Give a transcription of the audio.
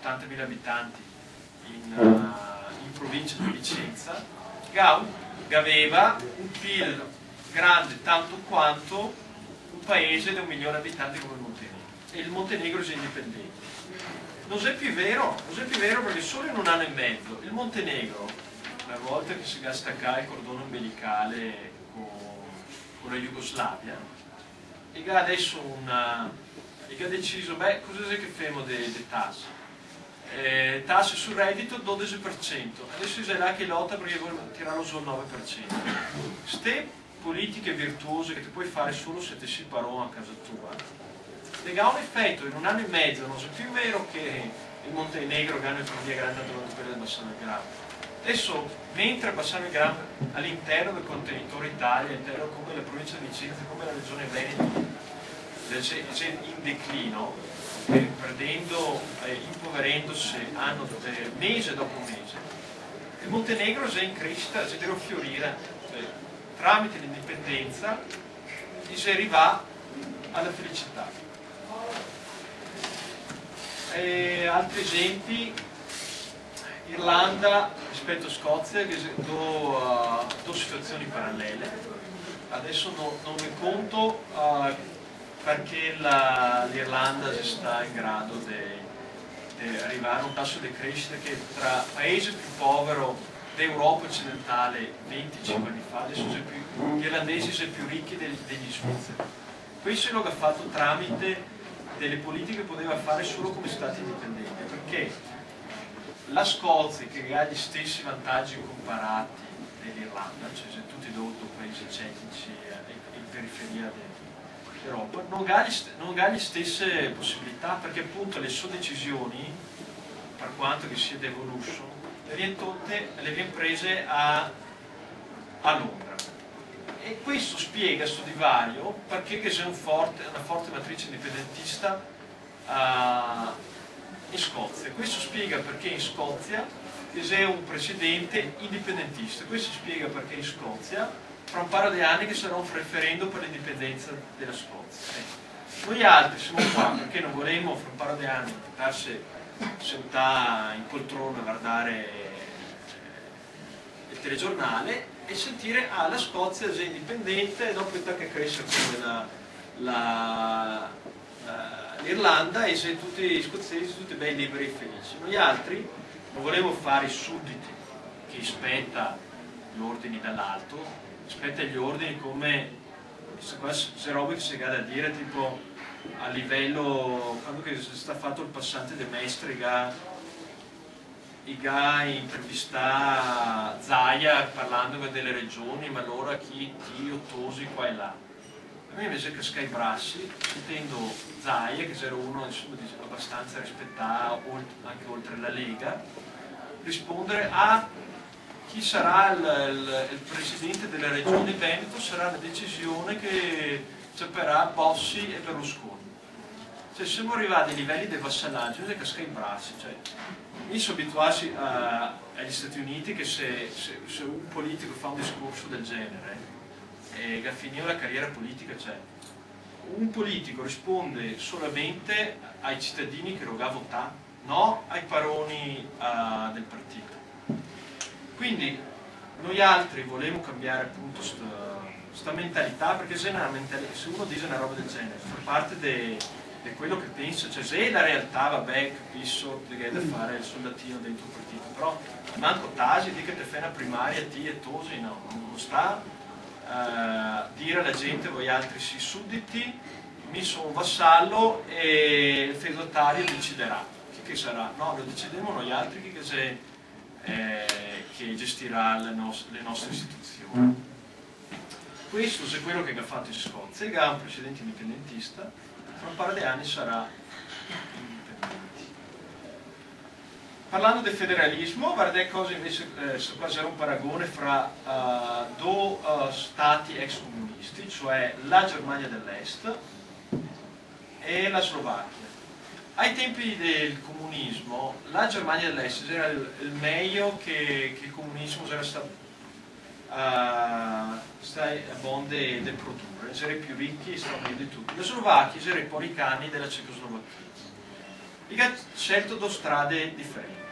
80.000 abitanti in provincia di Vicenza, aveva un PIL grande tanto quanto un paese di 1 milione di abitanti come il Montenegro, e il Montenegro è indipendente. Non è più vero perché solo in 1 anno e mezzo il Montenegro, una volta che si è staccato il cordone umbilicale con la Jugoslavia, e adesso ha deciso, beh, cosa è che facciamo di tasse? Tasse sul reddito 12%, adesso c'è là che lotta perché vuole tirarlo sul 9%. Queste politiche virtuose che ti puoi fare solo se ti si parò a casa tua, ha un effetto in 1 anno e mezzo. Non è più vero che il Montenegro ha un'economia grande quanto quella del Bassano del Grappa. Adesso, mentre il Bassano del Grappa all'interno del contenitore Italia, all'interno come la provincia di Vicenza, come la regione Veneto, è in declino, perdendo, impoverendosi mese dopo mese, il Montenegro è in crescita, deve fiorire, tramite l'indipendenza si arriva alla felicità. Altri esempi: Irlanda rispetto a Scozia, che sono due situazioni parallele. Adesso non ne conto perché l'Irlanda sta in grado di arrivare a un tasso di crescita che tra paese più povero d'Europa occidentale 25 anni fa, adesso gli irlandesi sono più ricchi degli svizzeri. Questo lo ha fatto tramite delle politiche che poteva fare solo come stati indipendenti, perché la Scozia, che ha gli stessi vantaggi comparati dell'Irlanda, cioè sono tutti due paesi celtici in periferia d'Europa, non ha le stesse possibilità, perché appunto le sue decisioni, per quanto che sia devolution, le viene prese a Londra. E questo spiega questo divario, perché c'è una forte matrice indipendentista in Scozia. Questo spiega perché in Scozia c'è un presidente indipendentista. Questo spiega perché in Scozia fra un paio di anni che sarà un referendum per l'indipendenza della Scozia. Noi altri siamo qua perché non volevamo fra un paio di anni portarsi seduta in poltrona a guardare il telegiornale e sentire la Scozia è indipendente, e dopo che cresce come l'Irlanda, e se tutti gli scozzesi tutti bei liberi e felici. Noi altri non volevamo fare i sudditi che spetta gli ordini dall'alto, spetta gli ordini come queste robe che si ha da dire, tipo a livello, quando che si sta fatto il passante dei maestri, ha intervistato Zaia parlando delle regioni, ma allora chi ottosi qua e là. A me invece che Sky Brassi, sentendo Zaia, che era uno insomma, abbastanza rispettato anche oltre la Lega, rispondere a chi sarà il presidente della regione Veneto, sarà una decisione che saperà Bossi e Berlusconi. Cioè, siamo arrivati ai livelli di vassallaggio che Sky Brassi. Cioè, io sono abituato agli Stati Uniti che se un politico fa un discorso del genere e che finito la carriera politica, cioè un politico risponde solamente ai cittadini che lo ha votato, no ai paroni del partito. Quindi noi altri volevamo cambiare appunto questa mentalità, perché se uno dice una roba del genere fa parte di quello che pensa, cioè se la realtà vabbè capisco che è da fare il soldatino dentro il partito, però manco tasi di che te fai una primaria ti e tosi, no, non sta dire alla gente voi altri si sudditi, mi sono un vassallo e il feudatario deciderà che sarà, no, lo decidiamo noi altri che gestirà le nostre istituzioni. Questo è quello che ha fatto in Scozia, e ha un presidente indipendentista, fra un paio di anni sarà indipendente. Parlando del federalismo, guardate cosa invece, qua c'era un paragone fra due stati ex comunisti, cioè la Germania dell'Est e la Slovacchia. Ai tempi del comunismo, la Germania dell'Est era il meglio che il comunismo era stato a bonde del produrre, essere più ricchi e stavano meglio di tutti. La Slovacchia era i poricani della Cecoslovacchia. mica scelto due strade differenti.